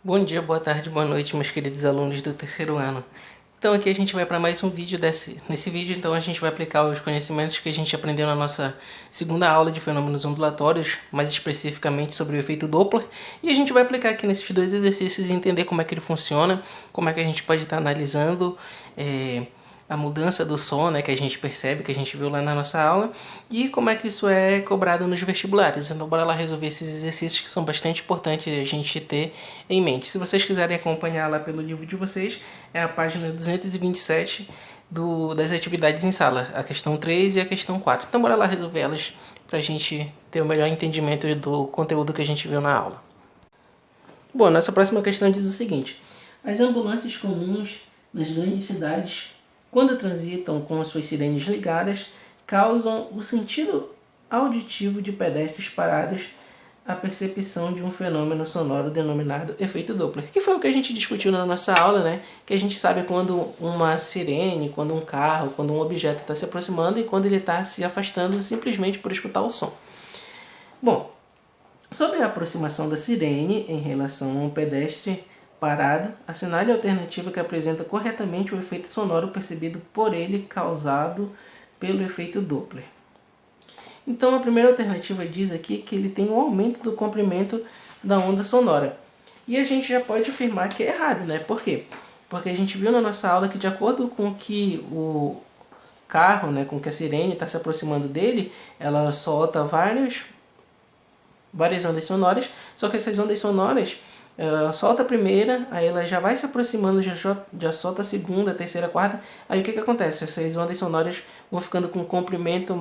Bom dia, boa tarde, boa noite, meus queridos alunos do terceiro ano. Então aqui a gente vai para mais um vídeo nesse vídeo, então a gente vai aplicar os conhecimentos que a gente aprendeu na nossa segunda aula de fenômenos ondulatórios, mais especificamente sobre o efeito Doppler, e a gente vai aplicar aqui nesses dois exercícios e entender como é que ele funciona, como é que a gente pode estar analisando a mudança do som, né, que a gente percebe, que a gente viu lá na nossa aula, e como é que isso é cobrado nos vestibulares. Então bora lá resolver esses exercícios que são bastante importantes a gente ter em mente. Se vocês quiserem acompanhar lá pelo livro de vocês, é a página 227 das atividades em sala, a questão 3 e a questão 4. Então bora lá resolver elas para a gente ter o melhor entendimento do conteúdo que a gente viu na aula. Bom, nossa próxima questão diz o seguinte: as ambulâncias comuns nas grandes cidades, quando transitam com as suas sirenes ligadas, causam o sentido auditivo de pedestres parados a percepção de um fenômeno sonoro denominado efeito Doppler, que foi o que a gente discutiu na nossa aula, né? Que a gente sabe quando uma sirene, quando um carro, quando um objeto está se aproximando e quando ele está se afastando simplesmente por escutar o som. Bom, sobre a aproximação da sirene em relação a um pedestre parado, assinale a alternativa que apresenta corretamente o efeito sonoro percebido por ele causado pelo efeito Doppler. Então a primeira alternativa diz aqui que ele tem um aumento do comprimento da onda sonora. E a gente já pode afirmar que é errado, né? Por quê? Porque a gente viu na nossa aula que de acordo com que o carro, né, com que a sirene está se aproximando dele, ela solta várias ondas sonoras, só que essas ondas sonoras, ela solta a primeira, aí ela já vai se aproximando, já solta a segunda, a terceira, a quarta, aí o que acontece? Essas ondas sonoras vão ficando com comprimento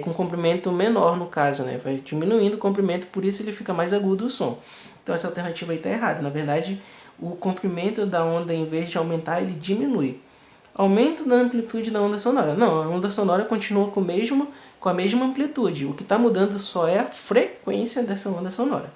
com comprimento menor no caso, né? Vai diminuindo o comprimento, por isso ele fica mais agudo o som. Então essa alternativa aí está errada. Na verdade, o comprimento da onda, em vez de aumentar, ele diminui. Aumento da amplitude da onda sonora. Não, a onda sonora continua com a mesma amplitude. O que está mudando só é a frequência dessa onda sonora.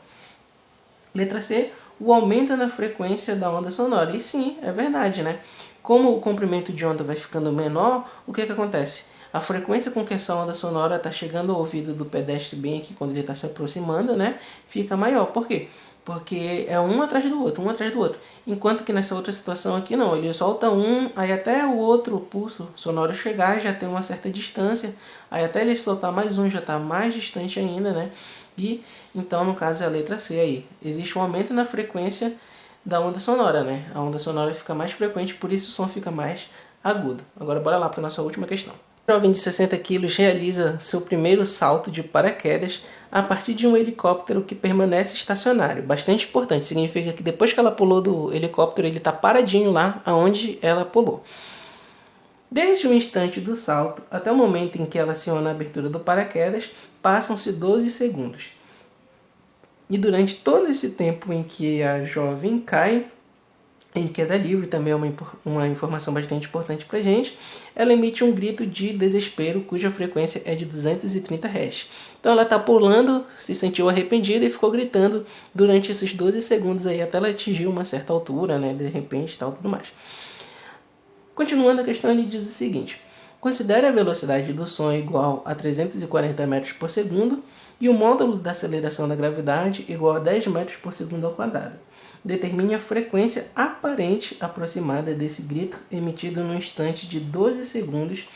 Letra C, o aumento na frequência da onda sonora. E sim, é verdade, né? Como o comprimento de onda vai ficando menor, o que acontece? A frequência com que essa onda sonora está chegando ao ouvido do pedestre bem aqui, quando ele está se aproximando, né, fica maior. Por quê? Porque é um atrás do outro, um atrás do outro. Enquanto que nessa outra situação aqui não, ele solta um, aí até o outro pulso sonoro chegar já tem uma certa distância, aí até ele soltar mais um já está mais distante ainda, né? E então no caso é a letra C aí. Existe um aumento na frequência da onda sonora, né? A onda sonora fica mais frequente, por isso o som fica mais agudo. Agora bora lá para a nossa última questão. Um jovem de 60 quilos realiza seu primeiro salto de paraquedas a partir de um helicóptero que permanece estacionário. Bastante importante, significa que depois que ela pulou do helicóptero, ele está paradinho lá onde ela pulou. Desde o instante do salto até o momento em que ela aciona a abertura do paraquedas, passam-se 12 segundos. E durante todo esse tempo em que a jovem cai em queda livre, também é uma informação bastante importante para a gente, ela emite um grito de desespero cuja frequência é de 230 Hz. Então ela está pulando, se sentiu arrependida e ficou gritando durante esses 12 segundos aí, até ela atingir uma certa altura, né, de repente, tal, tudo mais. Continuando a questão, ele diz o seguinte: considere a velocidade do som igual a 340 metros por segundo e o módulo da aceleração da gravidade igual a 10 metros por segundo ao quadrado. Determine a frequência aparente aproximada desse grito emitido no instante de 12 segundos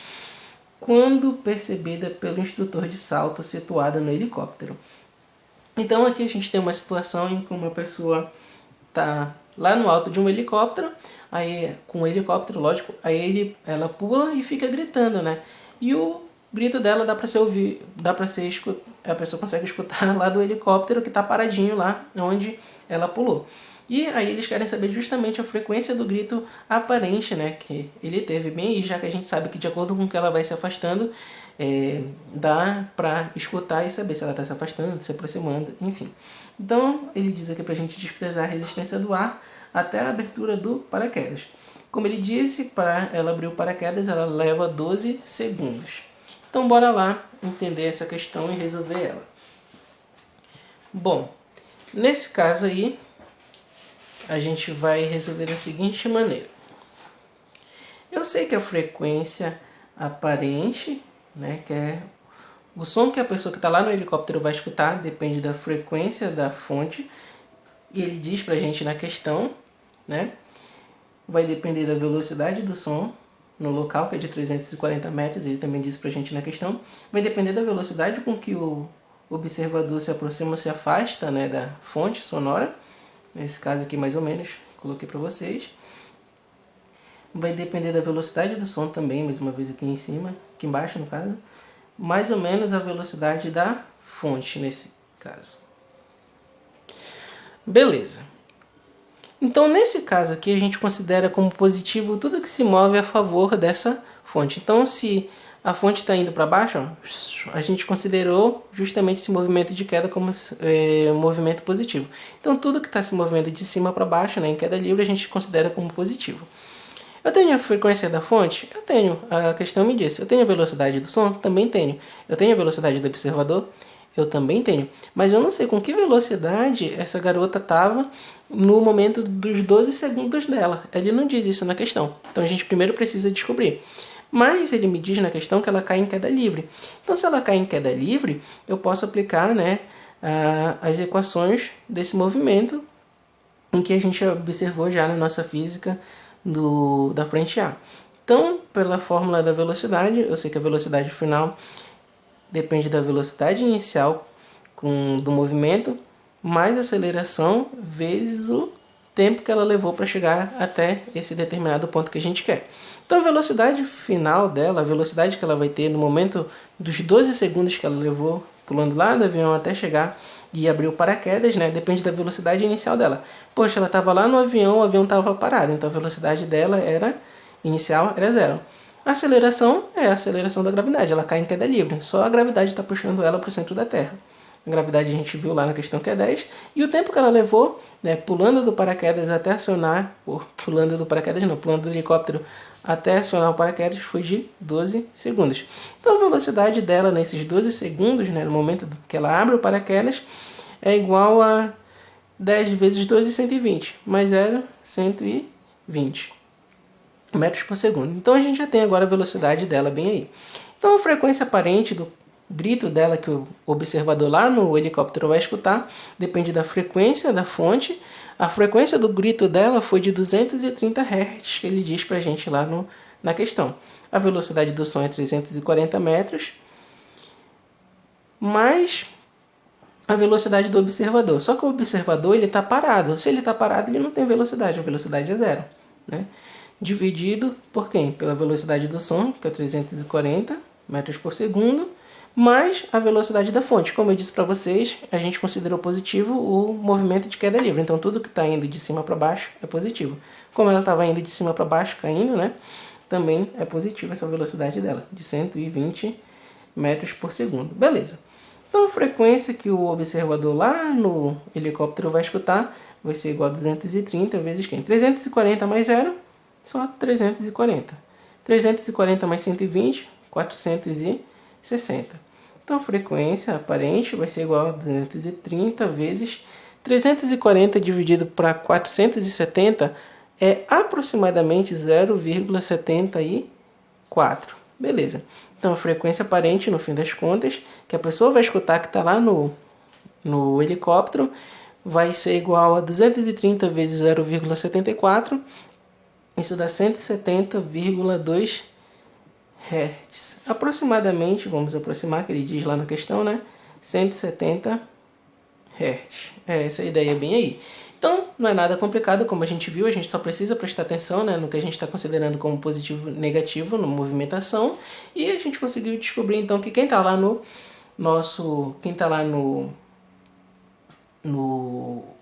quando percebida pelo instrutor de salto situado no helicóptero. Então aqui a gente tem uma situação em que uma pessoa está lá no alto de um helicóptero, aí com o helicóptero, lógico, aí ela pula e fica gritando, né? E o grito dela dá para a pessoa consegue escutar lá do helicóptero que está paradinho lá onde ela pulou. E aí eles querem saber justamente a frequência do grito aparente, né, que ele teve bem aí, já que a gente sabe que de acordo com que ela vai se afastando, dá para escutar e saber se ela está se afastando, se aproximando, enfim. Então ele diz aqui para a gente desprezar a resistência do ar até a abertura do paraquedas. Como ele disse, para ela abrir o paraquedas ela leva 12 segundos. Então bora lá entender essa questão e resolver ela. Bom, nesse caso aí, a gente vai resolver da seguinte maneira. Eu sei que a frequência aparente, né, que é o som que a pessoa que está lá no helicóptero vai escutar, depende da frequência da fonte. E ele diz pra gente na questão, né? Vai depender da velocidade do som no local, que é de 340 metros, ele também diz pra gente na questão. Vai depender da velocidade com que o observador se aproxima ou se afasta, né, da fonte sonora. Nesse caso aqui, mais ou menos, coloquei para vocês. Vai depender da velocidade do som também, mais uma vez aqui em cima, aqui embaixo no caso. Mais ou menos a velocidade da fonte nesse caso. Beleza. Então, nesse caso aqui, a gente considera como positivo tudo que se move a favor dessa fonte. Então, se a fonte está indo para baixo, ó, a gente considerou justamente esse movimento de queda como movimento positivo. Então, tudo que está se movendo de cima para baixo, né, em queda livre, a gente considera como positivo. Eu tenho a frequência da fonte? Eu tenho. A questão me disse. Eu tenho a velocidade do som? Também tenho. Eu tenho a velocidade do observador? Eu também tenho. Mas eu não sei com que velocidade essa garota estava no momento dos 12 segundos dela. Ele não diz isso na questão. Então a gente primeiro precisa descobrir. Mas ele me diz na questão que ela cai em queda livre. Então, se ela cai em queda livre, eu posso aplicar, né, as equações desse movimento em que a gente observou já na nossa física da frente A. Então, pela fórmula da velocidade, eu sei que a velocidade final depende da velocidade inicial do movimento, mais a aceleração vezes o tempo que ela levou para chegar até esse determinado ponto que a gente quer. Então a velocidade final dela, a velocidade que ela vai ter no momento dos 12 segundos que ela levou pulando lá do avião até chegar e abrir o paraquedas, né, depende da velocidade inicial dela. Poxa, ela estava lá no avião, o avião estava parado, então a velocidade dela inicial era 0. A aceleração é a aceleração da gravidade, ela cai em queda livre, só a gravidade está puxando ela para o centro da Terra. A gravidade a gente viu lá na questão que é 10, e o tempo que ela levou, né, pulando do paraquedas até acionar, pulando do helicóptero até acionar o paraquedas foi de 12 segundos. Então a velocidade dela nesses 12 segundos, né, no momento que ela abre o paraquedas, é igual a 10 vezes 12, 120, mais 0, 120 metros por segundo. Então a gente já tem agora a velocidade dela bem aí. Então a frequência aparente do grito dela que o observador lá no helicóptero vai escutar depende da frequência da fonte. A frequência do grito dela foi de 230 Hz, que ele diz pra gente lá na questão. A velocidade do som é 340 metros, mais a velocidade do observador. Só que o observador ele está parado. Se ele está parado, ele não tem velocidade, a velocidade é 0. Né? Dividido por quem? Pela velocidade do som, que é 340 metros por segundo, mais a velocidade da fonte. Como eu disse para vocês, a gente considerou positivo o movimento de queda livre. Então, tudo que está indo de cima para baixo é positivo. Como ela estava indo de cima para baixo, caindo, né? Também é positivo essa velocidade dela, de 120 metros por segundo. Beleza. Então, a frequência que o observador lá no helicóptero vai escutar vai ser igual a 230 vezes quem? 340 mais 0, só 340. 340 mais 120, 460. Então a frequência aparente vai ser igual a 230 vezes 340 dividido para 470 é aproximadamente 0,74. Beleza. Então a frequência aparente, no fim das contas, que a pessoa vai escutar que está lá no helicóptero, vai ser igual a 230 vezes 0,74. Isso dá 170,2 Hz. Aproximadamente, vamos aproximar, que ele diz lá na questão, né? 170 Hz. Essa ideia é bem aí. Então, não é nada complicado, como a gente viu, a gente só precisa prestar atenção, né, no que a gente está considerando como positivo e negativo na movimentação, e a gente conseguiu descobrir então que quem está lá no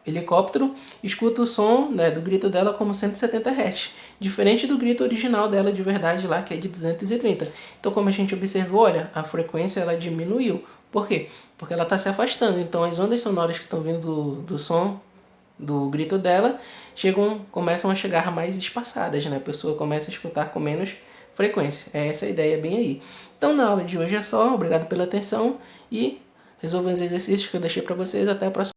helicóptero escuta o som, né, do grito dela como 170 Hz, diferente do grito original dela de verdade lá, que é de 230. Então, como a gente observou, olha, a frequência ela diminuiu. Por quê? Porque ela está se afastando. Então, as ondas sonoras que estão vindo do som do grito dela começam a chegar mais espaçadas, né? A pessoa começa a escutar com menos frequência. É essa a ideia bem aí. Então, na aula de hoje é só. Obrigado pela atenção e resolvam os exercícios que eu deixei para vocês. Até a próxima.